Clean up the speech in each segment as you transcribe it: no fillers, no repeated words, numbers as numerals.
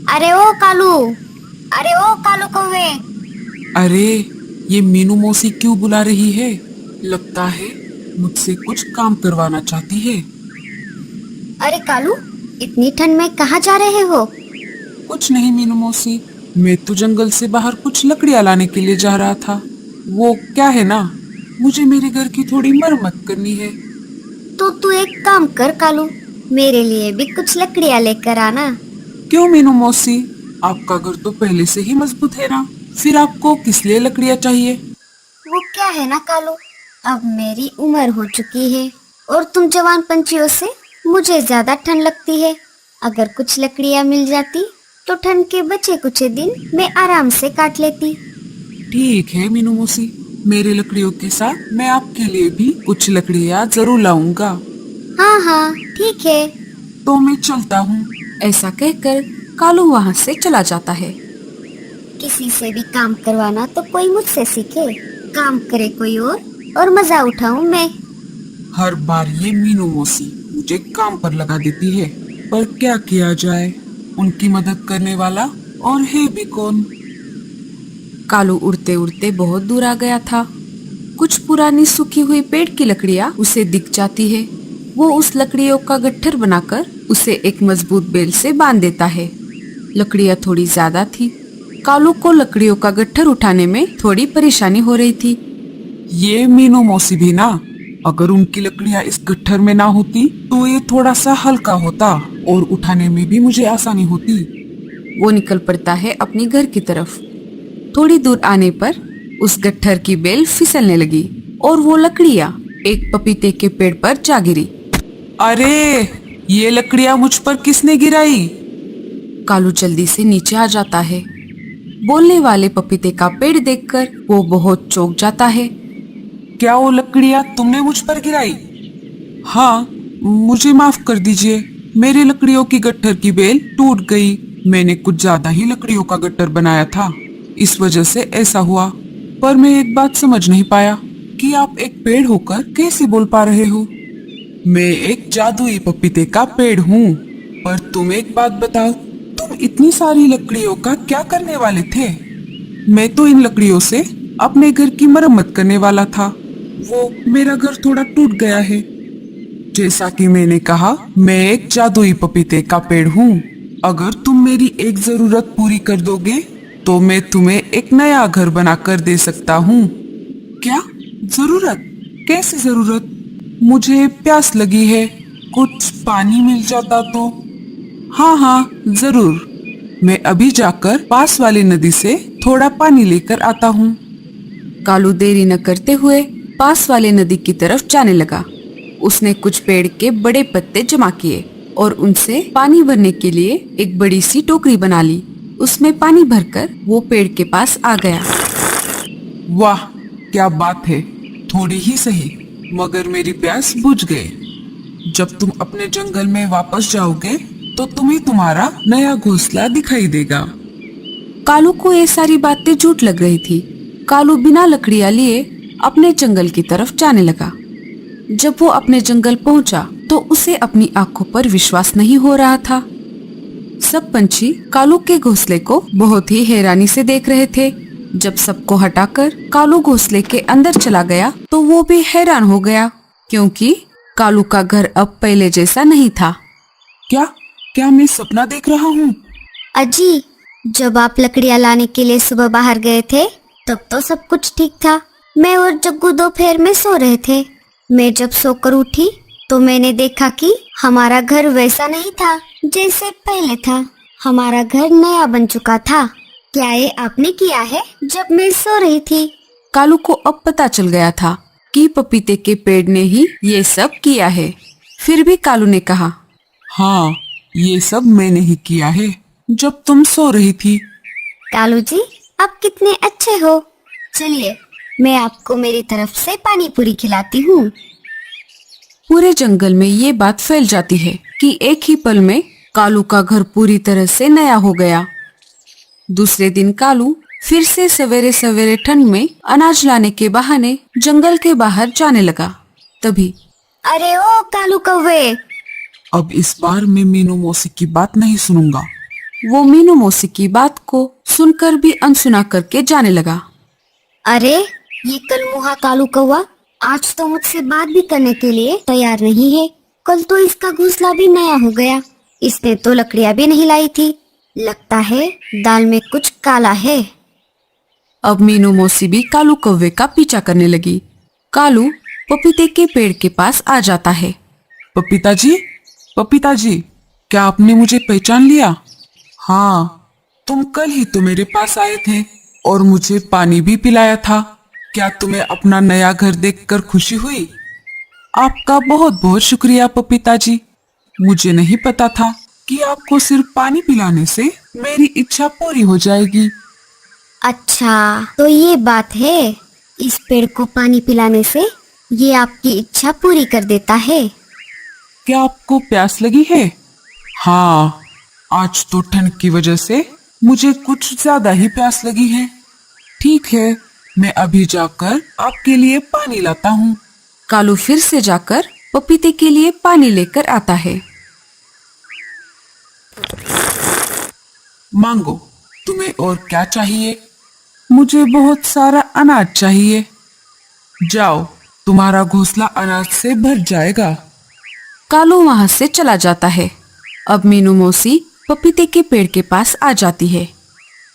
अरे ओ कालू, अरे ओ कालू कौवे। अरे, ये मीनू मौसी क्यों बुला रही है? लगता है मुझसे कुछ काम करवाना चाहती है। अरे कालू, इतनी ठंड में कहाँ जा रहे हो? कुछ नहीं मीनू मौसी, मैं तो जंगल से बाहर कुछ लकड़ियाँ लाने के लिए जा रहा था। वो क्या है ना, मुझे मेरे घर की थोड़ी मरम्मत करनी है। तो तू एक काम कर कालू, मेरे लिए भी कुछ लकड़ियाँ लेकर आना। क्यों मीनू मौसी, आपका घर तो पहले से ही मजबूत है ना, फिर आपको किस लिए लकड़ियाँ चाहिए? वो क्या है ना कालू, अब मेरी उम्र हो चुकी है और तुम जवान पंछियों से मुझे ज्यादा ठंड लगती है। अगर कुछ लकड़ियाँ मिल जाती तो ठंड के बचे कुछ दिन मैं आराम से काट लेती। ठीक है मीनू मौसी, मेरे लकड़ियों के साथ मैं आपके लिए भी कुछ लकड़ियाँ जरूर लाऊंगा। हाँ हाँ ठीक है। तो मैं चलता हूँ। ऐसा कहकर कालू वहाँ से चला जाता है। किसी से भी काम करवाना तो कोई मुझसे सीखे, काम करे कोई और मजा उठाऊं मैं। हर बार ये मीनू मौसी मुझे काम पर लगा देती है, पर क्या किया जाए, उनकी मदद करने वाला और है भी कौन। कालू उड़ते उड़ते बहुत दूर आ गया था। कुछ पुरानी सूखी हुई पेड़ की लकड़ियाँ उसे दिख जाती है। वो उस लकड़ियों का गट्ठर बनाकर उसे एक मजबूत बेल से बांध देता है। लकड़ियाँ थोड़ी ज्यादा थी। कालू को लकड़ियों का गट्ठर उठाने में थोड़ी परेशानी हो रही थी। ये मीनू मौसी भी ना, अगर उनकी लकड़ियाँ इस गट्ठर में ना होती तो ये थोड़ा सा हल्का होता और उठाने में भी मुझे आसानी होती। वो निकल पड़ता है अपनी घर की तरफ। थोड़ी दूर आने पर उस गट्ठर की बेल फिसलने लगी और वो लकड़ियाँ एक पपीते के पेड़ पर जा गिरी। अरे, ये लकड़ियाँ मुझ पर किसने गिराई? कालू जल्दी से नीचे आ जाता है। बोलने वाले पपीते का पेड़ देखकर वो बहुत चौंक जाता है। क्या वो लकड़ियाँ तुमने मुझ पर गिराई? हाँ, मुझे माफ कर दीजिए, मेरी लकड़ियों की गट्ठर की बेल टूट गई। मैंने कुछ ज्यादा ही लकड़ियों का गट्ठर बनाया था, इस वजह से ऐसा हुआ। पर मैं एक बात समझ नहीं पाया कि आप एक पेड़ होकर कैसे बोल पा रहे हो। मैं एक जादुई पपीते का पेड़ हूँ। पर तुम एक बात बताओ, तुम इतनी सारी लकड़ियों का क्या करने वाले थे? मैं तो इन लकड़ियों से अपने घर की मरम्मत करने वाला था। वो मेरा घर थोड़ा टूट गया है। जैसा कि मैंने कहा, मैं एक जादुई पपीते का पेड़ हूँ। अगर तुम मेरी एक जरूरत पूरी कर दोगे तो मैं तुम्हें एक नया घर बनाकर दे सकता हूँ। क्या जरूरत? कैसी जरूरत? मुझे प्यास लगी है, कुछ पानी मिल जाता तो। हाँ हाँ जरूर, मैं अभी जाकर पास वाली नदी से थोड़ा पानी लेकर आता हूँ। कालू देरी न करते हुए पास वाले नदी की तरफ जाने लगा। उसने कुछ पेड़ के बड़े पत्ते जमा किए और उनसे पानी भरने के लिए एक बड़ी सी टोकरी बना ली। उसमें पानी भरकर वो पेड़ के पास आ गया। वाह, क्या बात है, थोड़ी ही सही, मगर मेरी प्यास बुझ गई। जब तुम अपने जंगल में वापस जाओगे तो तुम्हें तुम्हारा नया घोंसला दिखाई देगा। कालू को ये सारी बातें झूठ लग रही थी। कालू बिना लकड़ियाँ लिए अपने जंगल की तरफ जाने लगा। जब वो अपने जंगल पहुंचा तो उसे अपनी आंखों पर विश्वास नहीं हो रहा था। सब पंछी कालू के घोंसले को बहुत ही हैरानी से देख रहे थे। जब सबको हटाकर कालू घोंसले के अंदर चला गया तो वो भी हैरान हो गया, क्योंकि कालू का घर अब पहले जैसा नहीं था। क्या क्या मैं सपना देख रहा हूँ? अजी, जब आप लकड़ियाँ लाने के लिए सुबह बाहर गए थे तब तो सब कुछ ठीक था। मैं और जग्गू दोपहर में सो रहे थे। मैं जब सोकर उठी तो मैंने देखा कि हमारा घर वैसा नहीं था जैसे पहले था। हमारा घर नया बन चुका था। क्या ये आपने किया है जब मैं सो रही थी? कालू को अब पता चल गया था कि पपीते के पेड़ ने ही ये सब किया है। फिर भी कालू ने कहा, हाँ, ये सब मैंने ही किया है जब तुम सो रही थी। कालू जी, आप कितने अच्छे हो। चलिए, मैं आपको मेरी तरफ से पानी पूरी खिलाती हूँ। पूरे जंगल में ये बात फैल जाती है कि एक ही पल में कालू का घर पूरी तरह से नया हो गया। दूसरे दिन कालू फिर से सवेरे सवेरे ठंड में अनाज लाने के बहाने जंगल के बाहर जाने लगा। तभी अरे ओ कालू कौवे। अब इस बार मैं मीनू मौसी की बात नहीं सुनूंगा। वो मीनू मौसी की बात को सुनकर भी अनसुना करके जाने लगा। अरे ये कल मुहा कालू कौवा आज तो मुझसे बात भी करने के लिए तैयार नहीं है। कल तो इसका घोंसला भी नया हो गया। इसने तो लकड़ियां भी नहीं लाई थी। लगता है दाल में कुछ काला है। अब मीनू मौसी भी कालू कौवे का पीछा करने लगी। कालू पपीते के पेड़ के पास आ जाता है। पपीता जी, क्या आपने मुझे पहचान लिया? हाँ, तुम कल ही तो मेरे पास आए थे और मुझे पानी भी पिलाया था। क्या तुम्हें अपना नया घर देखकर खुशी हुई? आपका बहुत बहुत शुक्रिया पपीता जी। मुझे नहीं पता था कि आपको सिर्फ पानी पिलाने से मेरी इच्छा पूरी हो जाएगी। अच्छा तो ये बात है। इस पेड़ को पानी पिलाने से ये आपकी इच्छा पूरी कर देता है। क्या आपको प्यास लगी है? हाँ, आज तो ठंड की वजह से मुझे कुछ ज्यादा ही प्यास लगी है। ठीक है, मैं अभी जाकर आपके लिए पानी लाता हूँ। कालू फिर से जाकर पपीते के लिए पानी लेकर आता है। मांगो, तुम्हें और क्या चाहिए? मुझे बहुत सारा अनाज चाहिए। जाओ, तुम्हारा घोंसला अनाज से भर जाएगा। कालू वहां से चला जाता है। अब मीनू मौसी पपीते के पेड़ के पास आ जाती है।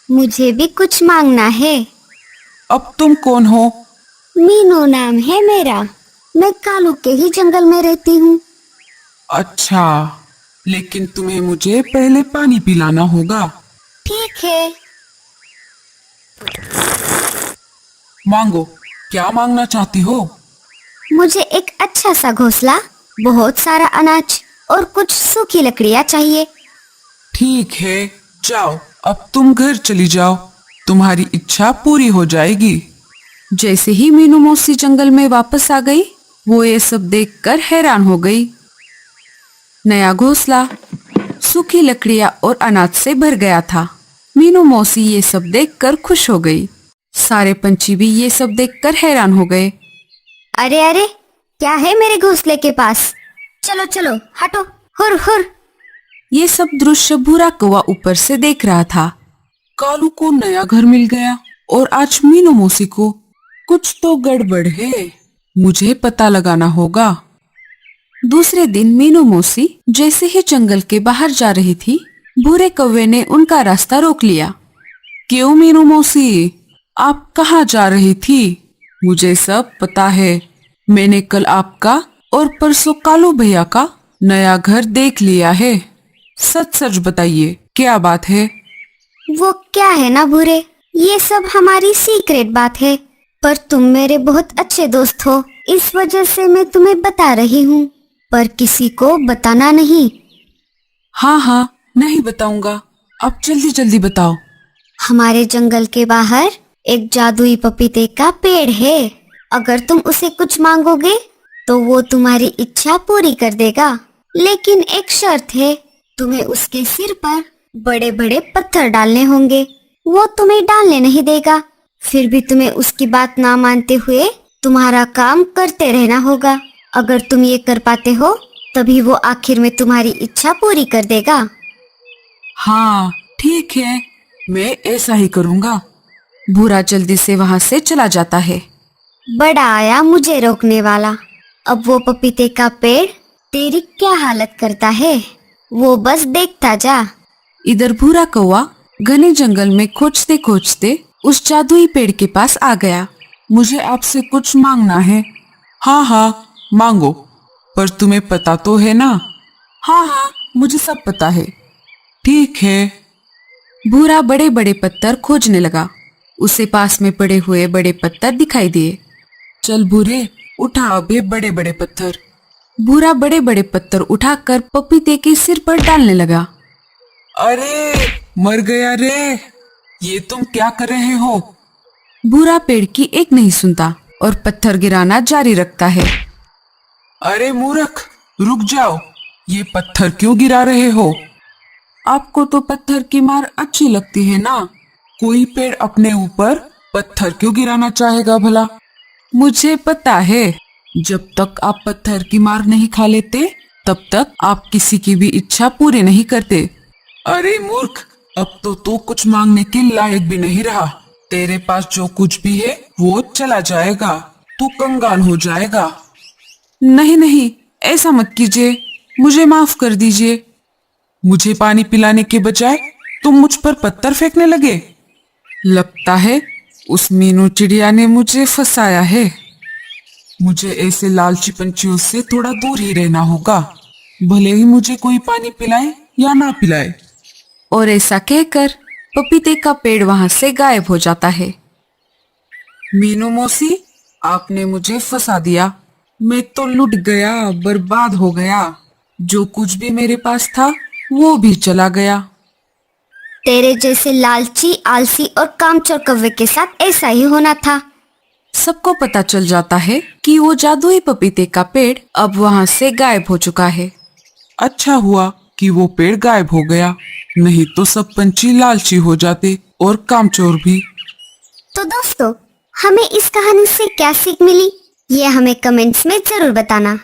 मुझे भी कुछ मांगना है। अब तुम कौन हो? मीनू नाम है मेरा। मैं कालू के ही जंगल में रहती हूँ। अच्छा, लेकिन तुम्हें मुझे पहले पानी पिलाना होगा। ठीक है। मांगो, क्या मांगना चाहती हो? मुझे एक अच्छा सा घोंसला, बहुत सारा अनाज और कुछ सूखी लकड़ियाँ चाहिए। ठीक है, जाओ, अब तुम घर चली जाओ। तुम्हारी इच्छा पूरी हो जाएगी। जैसे ही मीनू मौसी जंगल में वापस आ गई, वो ये सब देखकर हैरान हो गई। नया घोंसला सूखी लकड़ियां और अनाज से भर गया था। मीनू मौसी ये सब देखकर खुश हो गई। सारे पंछी भी ये सब देखकर हैरान हो गए। अरे अरे, क्या है मेरे घोंसले के पास? चलो चलो हटो, हुर हुर। ये सब दृश्य भूरा कौवा ऊपर से देख रहा था। कालू को नया घर मिल गया और आज मीनू मौसी को कुछ तो गड़बड़ है। मुझे पता लगाना होगा। दूसरे दिन मीनू मौसी जैसे ही जंगल के बाहर जा रही थी, भूरे कौवे ने उनका रास्ता रोक लिया। क्यों मीनू मौसी, आप कहाँ जा रही थी? मुझे सब पता है। मैंने कल आपका और परसों कालू भैया का नया घर देख लिया है। सच सच बताइए, क्या बात है? वो क्या है ना भूरे, ये सब हमारी सीक्रेट बात है। पर तुम मेरे बहुत अच्छे दोस्त हो, इस वजह से मैं तुम्हें बता रही हूँ। पर किसी को बताना नहीं। हाँ हाँ, नहीं बताऊंगा। अब जल्दी जल्दी बताओ। हमारे जंगल के बाहर एक जादुई पपीते का पेड़ है। अगर तुम उसे कुछ मांगोगे तो वो तुम्हारी इच्छा पूरी कर देगा। लेकिन एक शर्त है, तुम्हें उसके सिर पर बड़े बड़े पत्थर डालने होंगे। वो तुम्हें डालने नहीं देगा। फिर भी तुम्हें उसकी बात ना मानते हुए तुम्हारा काम करते रहना होगा। अगर तुम ये कर पाते हो तभी वो आखिर में तुम्हारी इच्छा पूरी कर देगा। हाँ ठीक है, मैं ऐसा ही करूँगा। भूरा जल्दी से वहां से चला जाता है। बड़ा आया मुझे रोकने वाला। अब वो पपीते का पेड़ तेरी क्या हालत करता है, वो बस देखता जा। इधर भूरा कौवा घने जंगल में खोजते खोजते उस जादुई पेड़ के पास आ गया। मुझे आपसे कुछ मांगना है। हाँ हाँ, मांगो, पर तुम्हें पता तो है ना? हाँ हाँ, मुझे सब पता है। ठीक है। भूरा बड़े बड़े पत्थर खोजने लगा। उसे पास में पड़े हुए बड़े पत्थर दिखाई दिए। चल भूरे, उठा अब ये बड़े बड़े पत्थर। भूरा बड़े बड़े पत्थर उठाकर पपीते के सिर पर डालने लगा। अरे मर गया रे, ये तुम क्या कर रहे हो? भूरा पेड़ की एक नहीं सुनता और पत्थर गिराना जारी रखता है। अरे मूर्ख, रुक जाओ, ये पत्थर क्यों गिरा रहे हो? आपको तो पत्थर की मार अच्छी लगती है ना? कोई पेड़ अपने ऊपर पत्थर क्यों गिराना चाहेगा भला? मुझे पता है, जब तक आप पत्थर की मार नहीं खा लेते तब तक आप किसी की भी इच्छा पूरी नहीं करते। अरे मूर्ख, अब तो तू कुछ मांगने के लायक भी नहीं रहा। तेरे पास जो कुछ भी है वो चला जाएगा। तू कंगाल हो जाएगा। नहीं नहीं, ऐसा मत कीजिए, मुझे माफ कर दीजिए। मुझे पानी पिलाने के बजाय तुम मुझ पर पत्थर फेंकने लगे। लगता है उस मीनू चिड़िया ने मुझे फंसाया है। मुझे ऐसे लालची पंछियों से थोड़ा दूर ही रहना होगा, भले ही मुझे कोई पानी पिलाए या ना पिलाए। और ऐसा कहकर पपीते का पेड़ वहां से गायब हो जाता है। मीनू मौसी, आपने मुझे फंसा दिया। मैं तो लुट गया, बर्बाद हो गया। जो कुछ भी मेरे पास था वो भी चला गया। तेरे जैसे लालची, आलसी और कामचोर कौवे के साथ ऐसा ही होना था। सबको पता चल जाता है कि वो जादुई पपीते का पेड़ अब वहां से गायब हो चुका है। अच्छा हुआ कि वो पेड़ गायब हो गया, नहीं तो सब पंछी लालची हो जाते और कामचोर भी। तो दोस्तों, हमें इस कहानी से क्या सीख मिली, ये हमें कमेंट्स में जरूर बताना।